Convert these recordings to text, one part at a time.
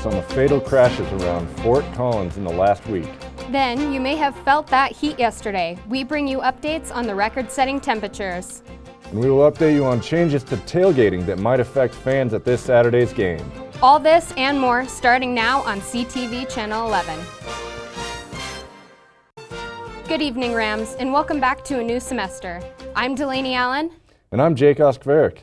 on the fatal crashes around Fort Collins in the last week. Then you may have felt that heat yesterday. We bring you updates on the record-setting temperatures. And we will update you on changes to tailgating that might affect fans at this Saturday's game. All this and more starting now on CTV Channel 11. Good evening, Rams, and welcome back to a new semester. I'm Delaney Allen. And I'm Jake Oskveric.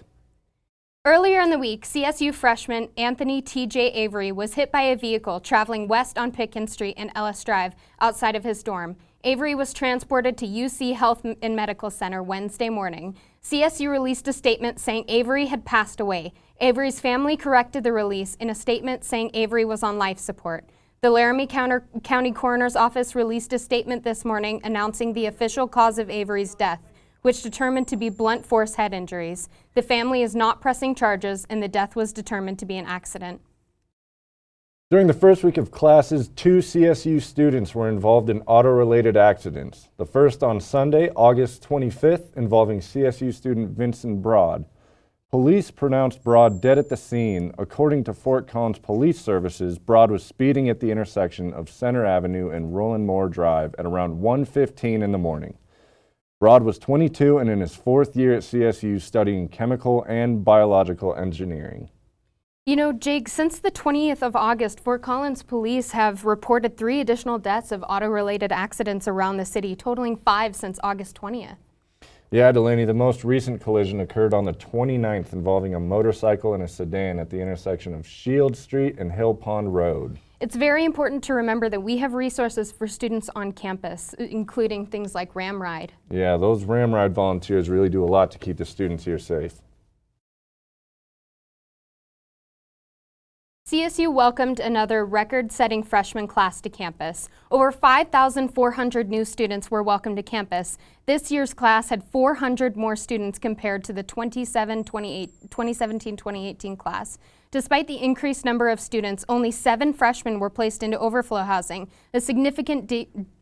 Earlier in the week, CSU freshman Anthony T.J. Avery was hit by a vehicle traveling west on Pickens Street and Ellis Drive outside of his dorm. Avery was transported to UC Health and Medical Center Wednesday morning. CSU released a statement saying Avery had passed away. Avery's family corrected the release in a statement saying Avery was on life support. The Laramie County Coroner's Office released a statement this morning announcing the official cause of Avery's death, which determined to be blunt force head injuries. The family is not pressing charges, and the death was determined to be an accident. During the first week of classes, 2 CSU students were involved in auto-related accidents. The first on Sunday, August 25th, involving CSU student Vincent Broad. Police pronounced Broad dead at the scene. According to Fort Collins Police Services, Broad was speeding at the intersection of Center Avenue and Roland Moore Drive at around 1:15 in the morning. Broad was 22 and in his 4th year at CSU studying chemical and biological engineering. You know, Jake, since the 20th of August, Fort Collins police have reported 3 additional deaths of auto-related accidents around the city, totaling 5 since August 20th. Yeah, Delaney, the most recent collision occurred on the 29th involving a motorcycle and a sedan at the intersection of Shield Street and Hill Pond Road. It's very important to remember that we have resources for students on campus, including things like Ram Ride. Yeah, those Ram Ride volunteers really do a lot to keep the students here safe. CSU welcomed another record-setting freshman class to campus. Over 5,400 new students were welcomed to campus. This year's class had 400 more students compared to the 2017-2018 class. Despite the increased number of students, only 7 freshmen were placed into overflow housing, a significant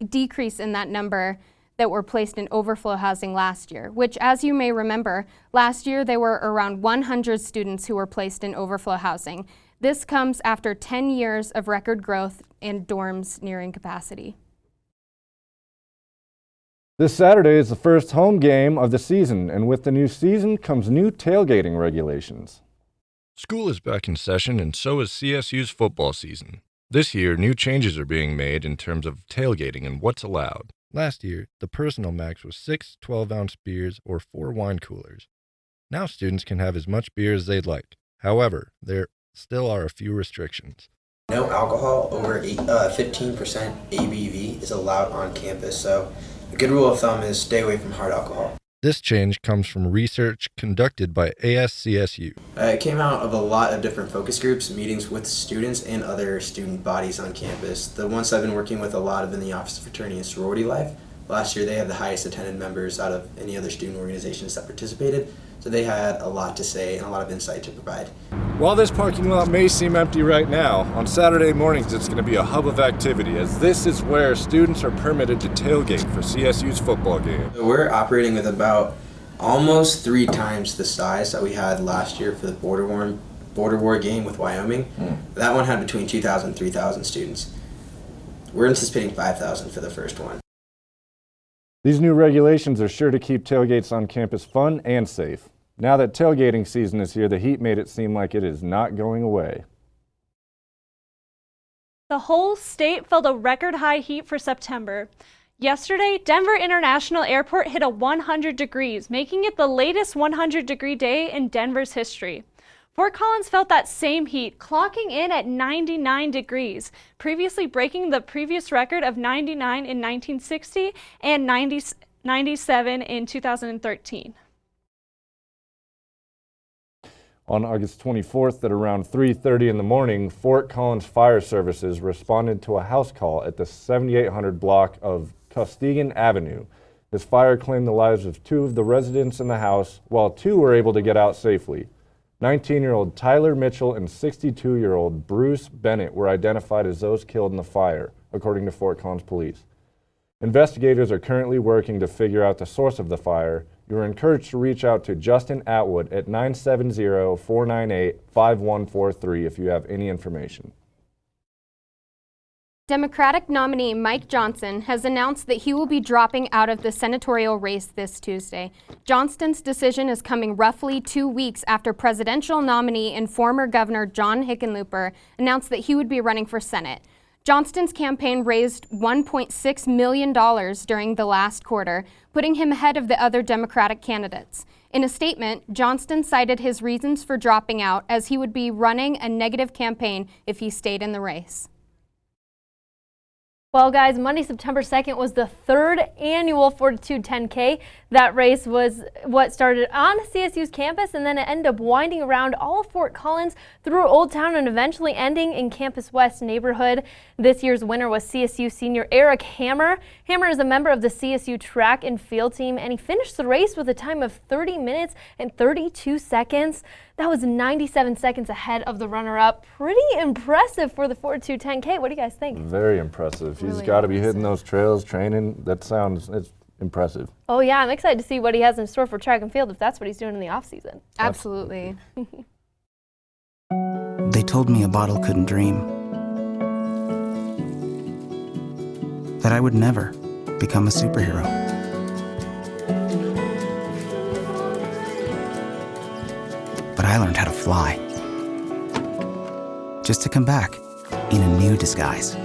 decrease in that number that were placed in overflow housing last year, which, as you may remember, last year there were around 100 students who were placed in overflow housing. This comes after 10 years of record growth and dorms nearing capacity. This Saturday is the first home game of the season, and with the new season comes new tailgating regulations. School is back in session, and so is CSU's football season. This year, new changes are being made in terms of tailgating and what's allowed. Last year, the personal max was 6 12-ounce beers or 4 wine coolers. Now students can have as much beer as they'd like. However, there still are a few restrictions. No alcohol over 15% ABV is allowed on campus, so a good rule of thumb is stay away from hard alcohol. This change comes from research conducted by ASCSU. It came out of a lot of different focus groups, meetings with students and other student bodies on campus. The ones I've been working with a lot of in the Office of Fraternity and Sorority Life. Last year they had the highest attended members out of any other student organizations that participated, so they had a lot to say and a lot of insight to provide. While this parking lot may seem empty right now, on Saturday mornings it's going to be a hub of activity, as this is where students are permitted to tailgate for CSU's football game. So we're operating with about almost 3 times the size that we had last year for the border war game with Wyoming. That one had between 2,000 and 3,000 students. We're anticipating 5,000 for the first one. These new regulations are sure to keep tailgates on campus fun and safe. Now that tailgating season is here, the heat made it seem like it is not going away. The whole state felt a record high heat for September. Yesterday, Denver International Airport hit a 100 degrees, making it the latest 100-degree day in Denver's history. Fort Collins felt that same heat, clocking in at 99 degrees, previously breaking the previous record of 99 in 1960 and 97 in 2013. On August 24th at around 3:30 in the morning, Fort Collins Fire Services responded to a house call at the 7800 block of Costigan Avenue. This fire claimed the lives of 2 of the residents in the house, while 2 were able to get out safely. 19-year-old Tyler Mitchell and 62-year-old Bruce Bennett were identified as those killed in the fire, according to Fort Collins Police. Investigators are currently working to figure out the source of the fire. You are encouraged to reach out to Justin Atwood at 970-498-5143 if you have any information. Democratic nominee Mike Johnson has announced that he will be dropping out of the senatorial race this Tuesday. Johnston's decision is coming roughly 2 weeks after presidential nominee and former Governor John Hickenlooper announced that he would be running for Senate. Johnston's campaign raised $1.6 million during the last quarter, putting him ahead of the other Democratic candidates. In a statement, Johnston cited his reasons for dropping out as he would be running a negative campaign if he stayed in the race. Well, guys, Monday, September 2nd was the third annual Fortitude 10K. That race was what started on CSU's campus, and then it ended up winding around all of Fort Collins through Old Town and eventually ending in Campus West neighborhood. This year's winner was CSU senior Eric Hammer. Hammer is a member of the CSU track and field team, and he finished the race with a time of 30 minutes and 32 seconds. That was 97 seconds ahead of the runner-up. Pretty impressive for the Fortitude 10K. What do you guys think? Very impressive. He's Really got to be impressive. hitting those trails, training. It's impressive. Oh yeah, I'm excited to see what he has in store for track and field if that's what he's doing in the off-season. Absolutely. They told me a bottle couldn't dream. That I would never become a superhero. But I learned how to fly. Just to come back in a new disguise.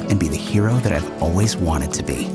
And be the hero that I've always wanted to be.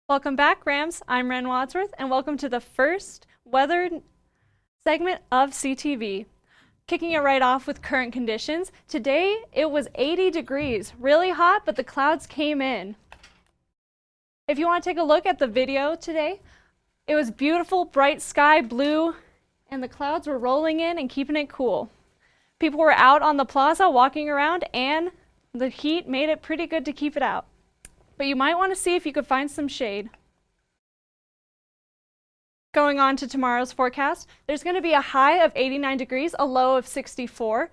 Welcome back, Rams. I'm Ren Wadsworth, and welcome to the first weather segment of CTV. Kicking it right off with current conditions. Today, it was 80 degrees. Really hot, but the clouds came in. If you want to take a look at the video today, it was beautiful, bright sky, blue, and the clouds were rolling in and keeping it cool. People were out on the plaza walking around, and the heat made it pretty good to keep it out. But you might want to see if you could find some shade. Going on to tomorrow's forecast, there's going to be a high of 89 degrees, a low of 64.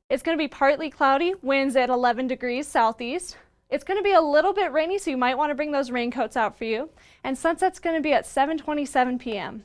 It's going to be partly cloudy, winds at 11 degrees southeast. It's going to be a little bit rainy, so you might want to bring those raincoats out for you. And sunset's going to be at 7:27 p.m.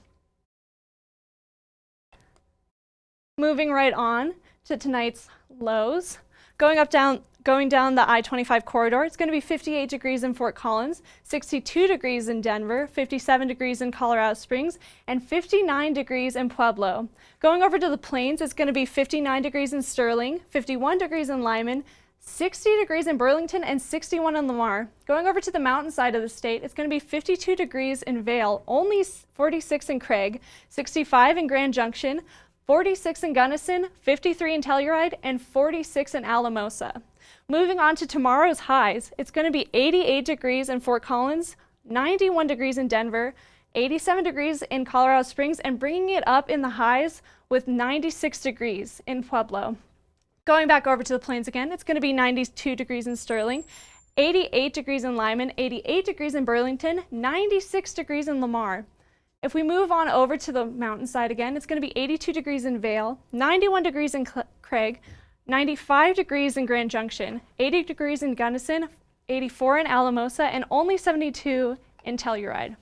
Moving right on to tonight's lows. Going down the I-25 corridor, it's going to be 58 degrees in Fort Collins, 62 degrees in Denver, 57 degrees in Colorado Springs, and 59 degrees in Pueblo. Going over to the plains, it's going to be 59 degrees in Sterling, 51 degrees in Lyman, 60 degrees in Burlington, and 61 in Lamar. Going over to the mountainside of the state, it's going to be 52 degrees in Vail, only 46 in Craig, 65 in Grand Junction, 46 in Gunnison, 53 in Telluride, and 46 in Alamosa. Moving on to tomorrow's highs, it's going to be 88 degrees in Fort Collins, 91 degrees in Denver, 87 degrees in Colorado Springs, and bringing it up in the highs with 96 degrees in Pueblo. Going back over to the plains again, it's going to be 92 degrees in Sterling, 88 degrees in Lyman, 88 degrees in Burlington, 96 degrees in Lamar. If we move on over to the mountainside again, it's going to be 82 degrees in Vail, 91 degrees in Craig, 95 degrees in Grand Junction, 80 degrees in Gunnison, 84 in Alamosa, and only 72 in Telluride.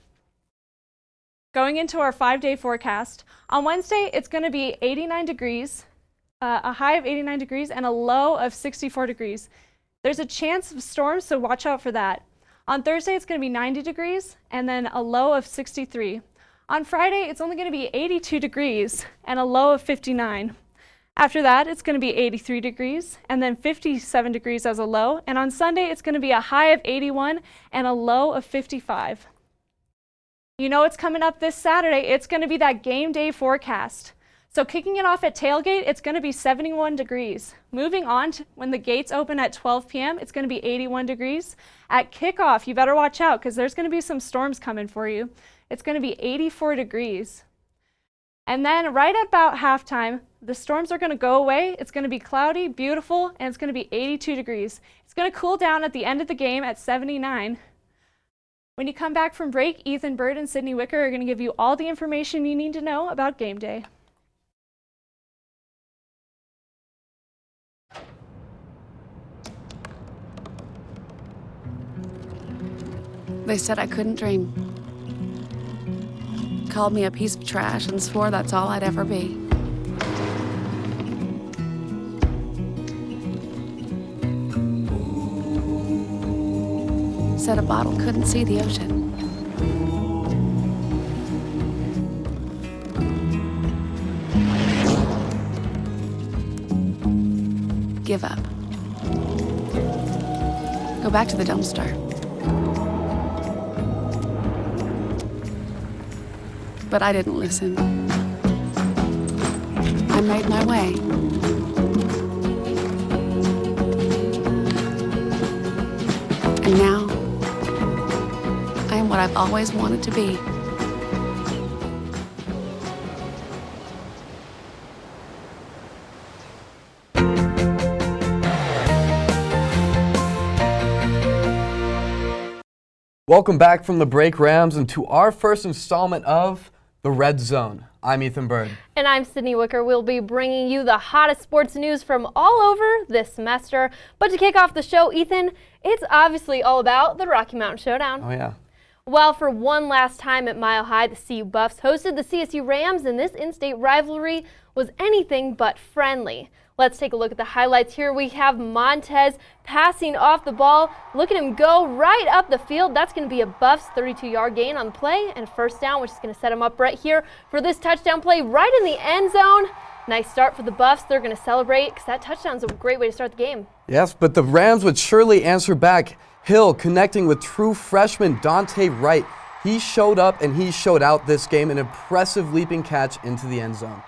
Going into our 5-day forecast, on Wednesday it's going to be 89 degrees, a high of 89 degrees and a low of 64 degrees. There's a chance of storms, so watch out for that. On Thursday it's going to be 90 degrees and then a low of 63. On Friday it's only going to be 82 degrees and a low of 59. After that, it's going to be 83 degrees and then 57 degrees as a low. And on Sunday, it's going to be a high of 81 and a low of 55. You know what's coming up this Saturday. It's going to be that game day forecast. So kicking it off at tailgate, it's going to be 71 degrees. Moving on to when the gates open at 12 p.m., it's going to be 81 degrees. At kickoff, you better watch out because there's going to be some storms coming for you. It's going to be 84 degrees. And then right at about halftime, the storms are going to go away. It's going to be cloudy, beautiful, and it's going to be 82 degrees. It's going to cool down at the end of the game at 79. When you come back from break, Ethan Bird and Sydney Wicker are going to give you all the information you need to know about game day. They said I couldn't dream. Called me a piece of trash and swore that's all I'd ever be. Said a bottle couldn't see the ocean. Give up. Go back to the dumpster. But I didn't listen. I made my way. And now, I am what I've always wanted to be. Welcome back from the break, Rams, and to our first installment of The Red Zone. I'm Ethan Bird. And I'm Sydney Wicker. We'll be bringing you the hottest sports news from all over this semester. But to kick off the show, Ethan, it's obviously all about the Rocky Mountain Showdown. Oh, yeah. Well, for one last time at Mile High, the CU Buffs hosted the CSU Rams, and this in-state rivalry was anything but friendly. Let's take a look at the highlights here. We have Montez passing off the ball. Look at him go right up the field. That's going to be a Buffs 32-yard gain on the play and first down, which is going to set him up right here for this touchdown play right in the end zone. Nice start for the Buffs. They're going to celebrate because that touchdown's a great way to start the game. Yes, but the Rams would surely answer back. Hill connecting with true freshman Dante Wright. He showed up and he showed out this game, an impressive leaping catch into the end zone.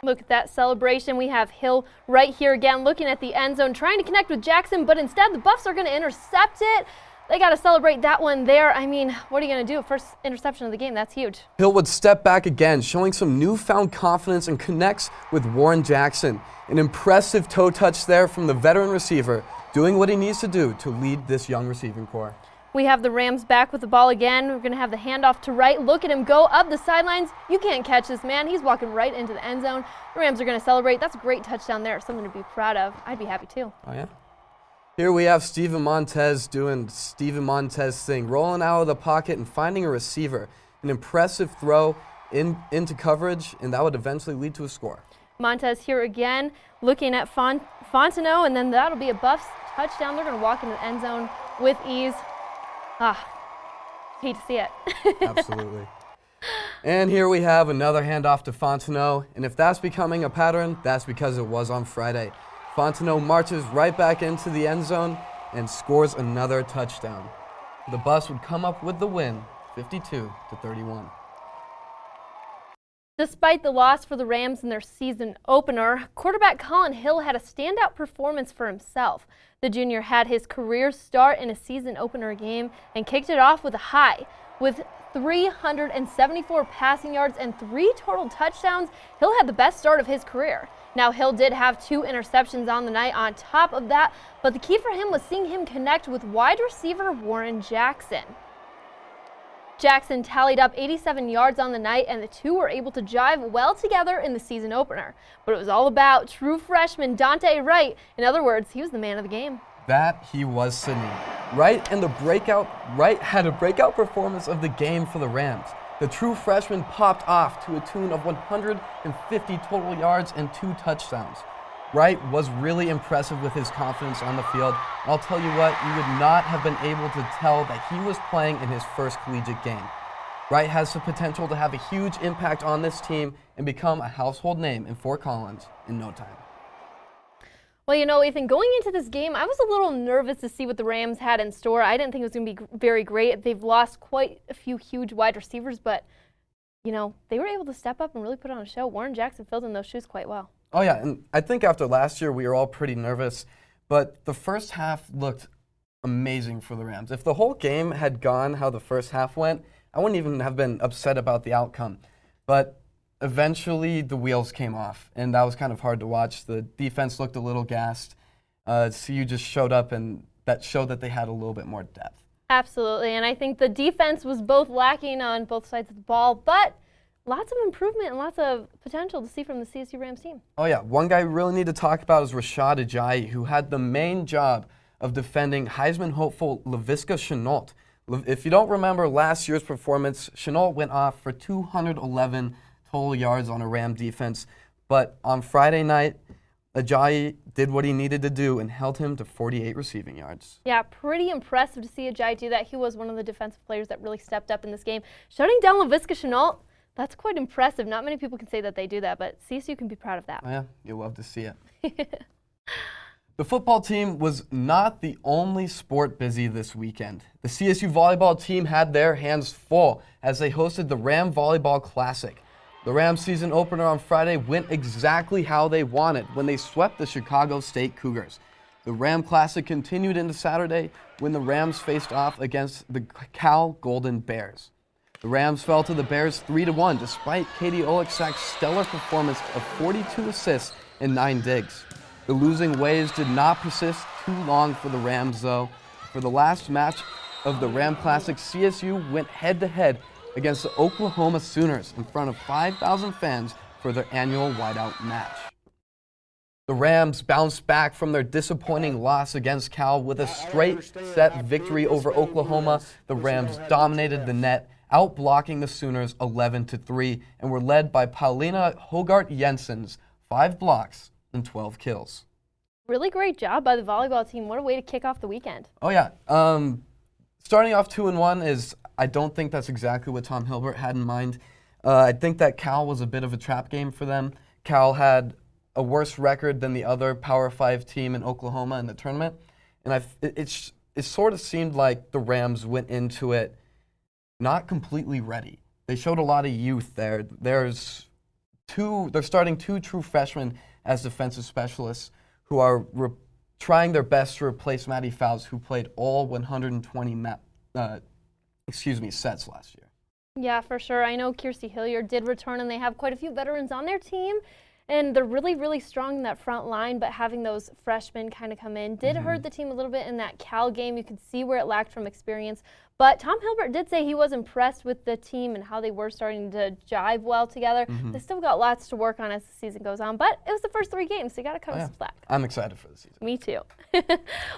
Look at that celebration. We have Hill right here again looking at the end zone, trying to connect with Jackson, but instead the Buffs are going to intercept it. They got to celebrate that one there. I mean, what are you going to do? First interception of the game, that's huge. Hill would step back again, showing some newfound confidence and connects with Warren Jackson. An impressive toe touch there from the veteran receiver, doing what he needs to do to lead this young receiving corps. We have the Rams back with the ball again. We're going to have the handoff to Wright. Look at him go up the sidelines. You can't catch this man. He's walking right into the end zone. The Rams are going to celebrate. That's a great touchdown there. Something to be proud of. I'd be happy too. Oh, yeah. Here we have Steven Montez doing Steven Montez thing, rolling out of the pocket and finding a receiver. An impressive throw into coverage, and that would eventually lead to a score. Montez here again, looking at Fontenot, and then that'll be a Buffs touchdown. They're going to walk into the end zone with ease. Hate to see it. Absolutely. And here we have another handoff to Fontenot, and if that's becoming a pattern, that's because it was on Friday. Fontenot marches right back into the end zone and scores another touchdown. The Buffs would come up with the win, 52-31. Despite the loss for the Rams in their season opener, quarterback Colin Hill had a standout performance for himself. The junior had his career start in a season opener game and kicked it off with a high. With 374 passing yards and 3 total touchdowns, Hill had the best start of his career. Now, Hill did have 2 interceptions on the night on top of that, but the key for him was seeing him connect with wide receiver Warren Jackson. Jackson tallied up 87 yards on the night, and the two were able to jive well together in the season opener. But it was all about true freshman Dante Wright. In other words, he was the man of the game. That he was, Sydney. Wright had a breakout performance of the game for the Rams. The true freshman popped off to a tune of 150 total yards and 2 touchdowns. Wright was really impressive with his confidence on the field. I'll tell you what, you would not have been able to tell that he was playing in his first collegiate game. Wright has the potential to have a huge impact on this team and become a household name in Fort Collins in no time. Well, you know, Ethan, going into this game, I was a little nervous to see what the Rams had in store. I didn't think it was going to be very great. They've lost quite a few huge wide receivers, but, you know, they were able to step up and really put on a show. Warren Jackson filled in those shoes quite well. Oh, yeah, and I think after last year, we were all pretty nervous, but the first half looked amazing for the Rams. If the whole game had gone how the first half went, I wouldn't even have been upset about the outcome. But eventually the wheels came off, and that was kind of hard to watch. The defense looked a little gassed. CU just showed up, and that showed that they had a little bit more depth. Absolutely, and I think the defense was both lacking on both sides of the ball, but lots of improvement and lots of potential to see from the CSU Rams team. Oh yeah, one guy we really need to talk about is Rashad Ajayi, who had the main job of defending Heisman hopeful Laviska Shenault. If you don't remember last year's performance, Shenault went off for 211 total yards on a Ram defense, but on Friday night, Ajayi did what he needed to do and held him to 48 receiving yards. Yeah, pretty impressive to see Ajayi do that. He was one of the defensive players that really stepped up in this game. Shutting down Laviska Shenault, that's quite impressive. Not many people can say that they do that, but CSU can be proud of that. Oh yeah, you'll love to see it. The football team was not the only sport busy this weekend. The CSU volleyball team had their hands full as they hosted the Ram Volleyball Classic. The Rams season opener on Friday went exactly how they wanted when they swept the Chicago State Cougars. The Ram Classic continued into Saturday when the Rams faced off against the Cal Golden Bears. The Rams fell to the Bears 3-1 despite Katie Oleksek's stellar performance of 42 assists and 9 digs. The losing ways did not persist too long for the Rams, though. For the last match of the Ram Classic, CSU went head-to-head against the Oklahoma Sooners in front of 5,000 fans for their annual whiteout match. The Rams bounced back from their disappointing loss against Cal with a straight set victory over Oklahoma. The Rams dominated the net, outblocking the Sooners 11-3, and were led by Paulina Hogart-Jensen's 5 blocks and 12 kills. Really great job by the volleyball team. What a way to kick off the weekend. Oh yeah, starting off 2-1 is, I don't think that's exactly what Tom Hilbert had in mind. I think that Cal was a bit of a trap game for them. Cal had a worse record than the other Power 5 team in Oklahoma in the tournament, and it sort of seemed like the Rams went into it not completely ready. They showed a lot of youth there. They're starting 2 true freshmen as defensive specialists who are trying their best to replace Maddie Fouts, who played all 120 sets last year. Yeah, for sure. I know Kiersey Hilliard did return, and they have quite a few veterans on their team, and they're really, really strong in that front line, but having those freshmen kind of come in did hurt the team a little bit in that Cal game. You could see where it lacked from experience, but Tom Hilbert did say he was impressed with the team and how they were starting to jive well together. They still got lots to work on as the season goes on, but it was the first 3 games, so you got to cover some slack. I'm excited for the season. Me too.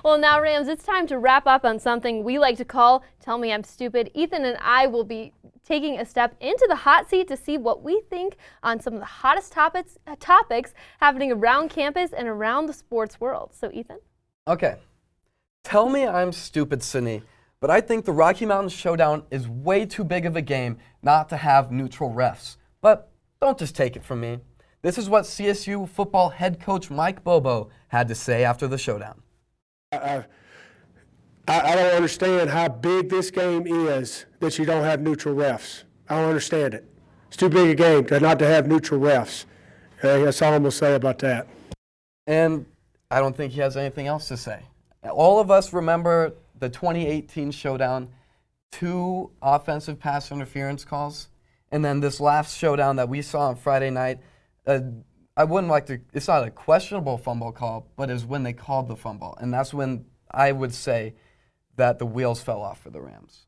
Well, now, Rams, it's time to wrap up on something we like to call Tell Me I'm Stupid. Ethan and I will be taking a step into the hot seat to see what we think on some of the hottest topics happening around campus and around the sports world. So, Ethan? Okay. Tell me I'm stupid, Sydney, but I think the Rocky Mountain Showdown is way too big of a game not to have neutral refs. But don't just take it from me. This is what CSU football head coach Mike Bobo had to say after the showdown. I don't understand how big this game is that you don't have neutral refs. I don't understand it. It's too big a game not to have neutral refs. That's all I'm going to say about that. And I don't think he has anything else to say. All of us remember the 2018 showdown, 2 offensive pass interference calls, and then this last showdown that we saw on Friday night. I wouldn't like to, it's not a questionable fumble call, but it's when they called the fumble. And that's when I would say that the wheels fell off for the Rams.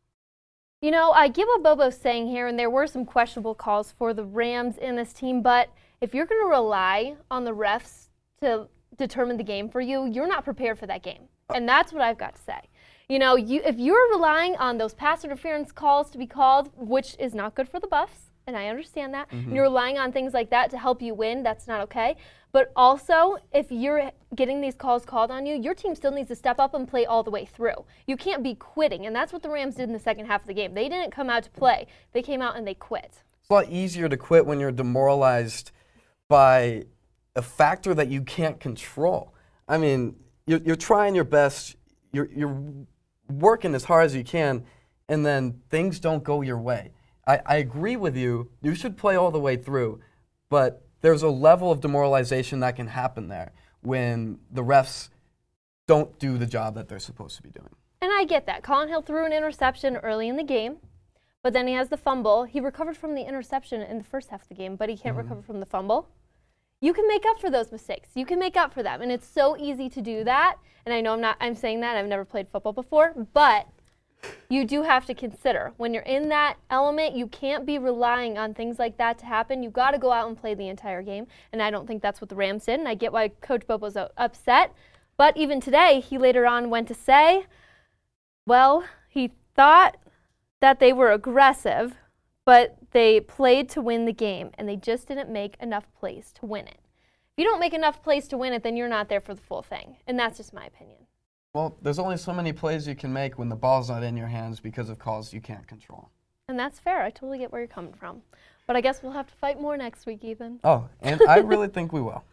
You know, I get what Bobo's saying here, and there were some questionable calls for the Rams in this team, but if you're going to rely on the refs to determine the game for you, you're not prepared for that game. And that's what I've got to say. You know, if you're relying on those pass interference calls to be called, which is not good for the Buffs, and I understand that, and you're relying on things like that to help you win, that's not okay. But also, if you're getting these calls called on you, your team still needs to step up and play all the way through. You can't be quitting, and that's what the Rams did in the second half of the game. They didn't come out to play. They came out and they quit. It's a lot easier to quit when you're demoralized by a factor that you can't control. I mean, you're trying your best, you're working as hard as you can, and then things don't go your way. I agree with you. You should play all the way through, but there's a level of demoralization that can happen there when the refs don't do the job that they're supposed to be doing. And I get that. Colin Hill threw an interception early in the game, but then he has the fumble. He recovered from the interception in the first half of the game, but he can't recover from the fumble. You can make up for those mistakes. You can make up for them, and it's so easy to do that. And I know I'm saying that. I've never played football before, but you do have to consider when you're in that element, you can't be relying on things like that to happen. You got to go out and play the entire game, and I don't think that's what the Rams did, and I get why Coach Bobo's upset. But even today, he later on went to say, well, he thought that they were aggressive, but they played to win the game, and they just didn't make enough plays to win it. If you don't make enough plays to win it, then you're not there for the full thing, and that's just my opinion. Well, there's only so many plays you can make when the ball's not in your hands because of calls you can't control. And that's fair. I totally get where you're coming from. But I guess we'll have to fight more next week, Ethan. Oh, and I really think we will.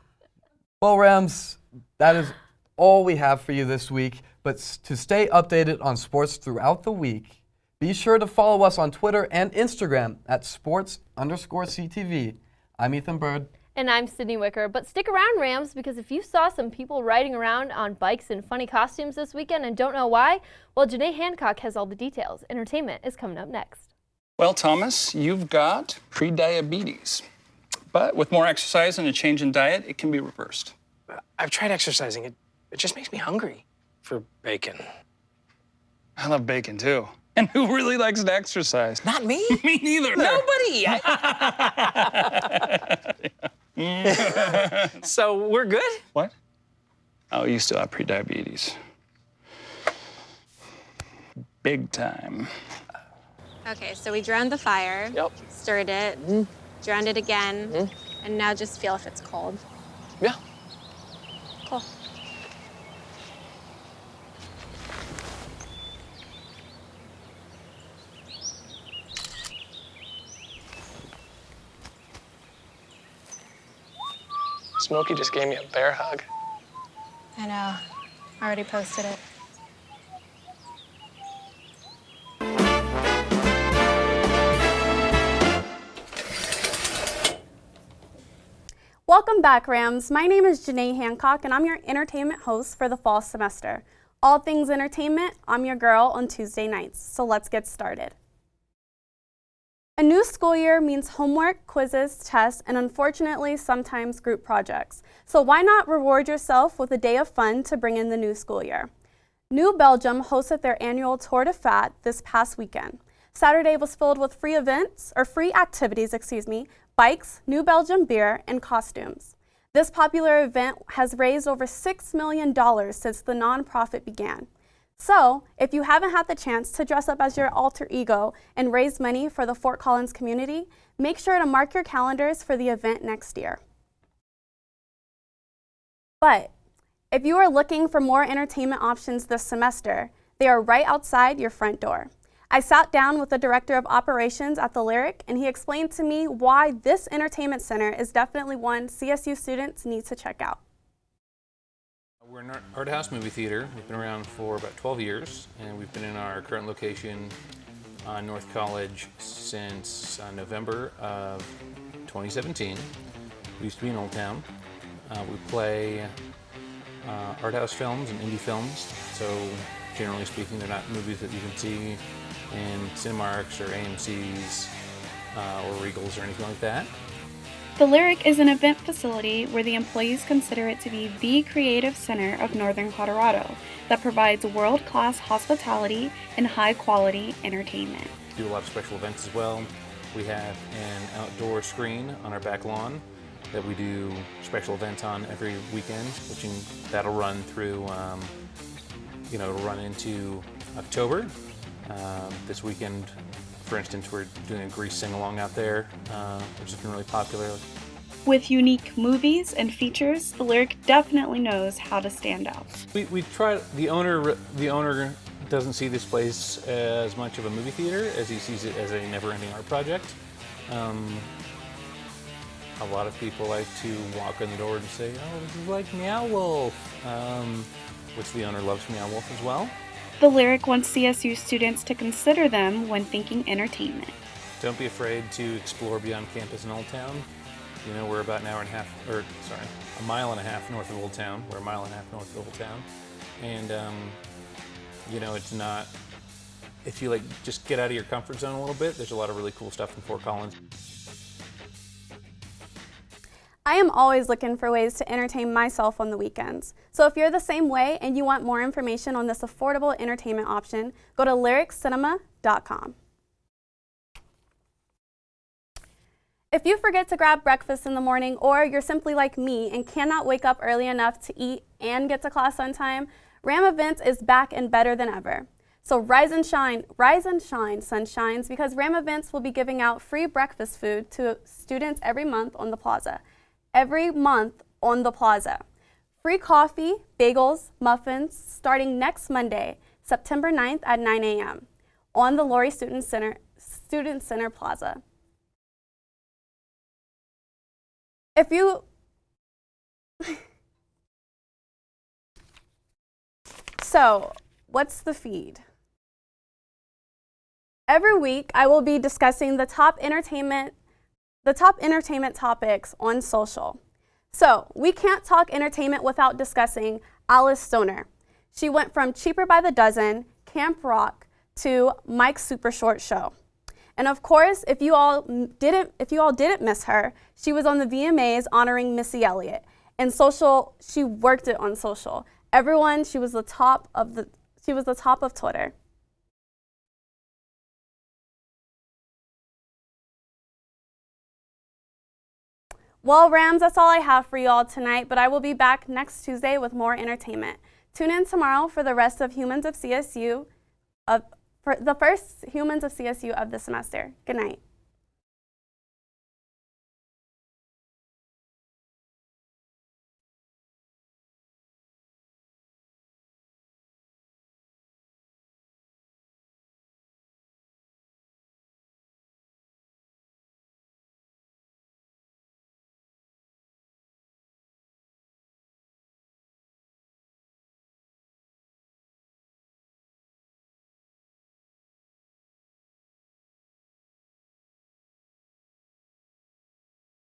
Well, Rams, that is all we have for you this week. But to stay updated on sports throughout the week, be sure to follow us on Twitter and Instagram at sports_CTV. I'm Ethan Bird. And I'm Sydney Wicker. But stick around, Rams, because if you saw some people riding around on bikes in funny costumes this weekend and don't know why, well, Janae Hancock has all the details. Entertainment is coming up next. Well, Thomas, you've got pre-diabetes. But with more exercise and a change in diet, it can be reversed. I've tried exercising. It just makes me hungry for bacon. I love bacon, too. And who really likes to exercise? Not me. Me neither. Nobody. So we're good? What? Oh, you still have pre-diabetes. Big time. Okay, so we drowned the fire. Yep. Stirred it. Drowned it again. And now just feel if it's cold. Yeah. Cool. Smokey just gave me a bear hug. I know. Already posted it. Welcome back, Rams. My name is Janae Hancock, and I'm your entertainment host for the fall semester. All things entertainment, I'm your girl on Tuesday nights. So let's get started. A new school year means homework, quizzes, tests, and unfortunately, sometimes group projects. So why not reward yourself with a day of fun to bring in the new school year? New Belgium hosted their annual Tour de Fat this past weekend. Saturday was filled with free activities, bikes, New Belgium beer, and costumes. This popular event has raised over $6 million since the nonprofit began. So, if you haven't had the chance to dress up as your alter ego and raise money for the Fort Collins community, make sure to mark your calendars for the event next year. But if you are looking for more entertainment options this semester, they are right outside your front door. I sat down with the director of operations at the Lyric, and he explained to me why this entertainment center is definitely one CSU students need to check out. We're an art house movie theater. We've been around for about 12 years, and we've been in our current location on North College since November of 2017. We used to be in Old Town. We play art house films and indie films, so generally speaking, they're not movies that you can see in Cinemarks or AMC's or Regals or anything like that. The Lyric is an event facility where the employees consider it to be the creative center of Northern Colorado that provides world-class hospitality and high-quality entertainment. We do a lot of special events as well. We have an outdoor screen on our back lawn that we do special events on every weekend, that'll run through, it'll run into October. This weekend, for instance, we're doing a Grease sing-along out there, which has been really popular. With unique movies and features, the Lyric definitely knows how to stand out. We try. The owner doesn't see this place as much of a movie theater as he sees it as a never-ending art project. A lot of people like to walk in the door and say, "Oh, this is like Meow Wolf," which the owner loves Meow Wolf as well. The Lyric wants CSU students to consider them when thinking entertainment. Don't be afraid to explore beyond campus in Old Town. We're about a mile and a half north of Old Town. We're a mile and a half north of Old Town. And, it's not if you like just get out of your comfort zone a little bit, there's a lot of really cool stuff in Fort Collins. I am always looking for ways to entertain myself on the weekends. So if you're the same way and you want more information on this affordable entertainment option, go to lyriccinema.com. If you forget to grab breakfast in the morning, or you're simply like me and cannot wake up early enough to eat and get to class on time, RAM Events is back and better than ever. So rise and shine, sunshines, because RAM Events will be giving out free breakfast food to students every month on the plaza. Free coffee, bagels, muffins, starting next Monday, September 9th at 9 a.m. on the Laurie Student Center Plaza. So, what's the feed? Every week, I will be discussing the top entertainment topics on social. So, we can't talk entertainment without discussing Alice Stoner. She went from Cheaper by the Dozen, Camp Rock, to Mike's Super Short Show. And of course, if you all didn't miss her, she was on the VMAs honoring Missy Elliott. And social, she worked it on social. Everyone, she was the top of Twitter. Well, Rams, that's all I have for you all tonight, but I will be back next Tuesday with more entertainment. Tune in tomorrow for the rest of Humans of CSU, for the first Humans of CSU of the semester. Good night.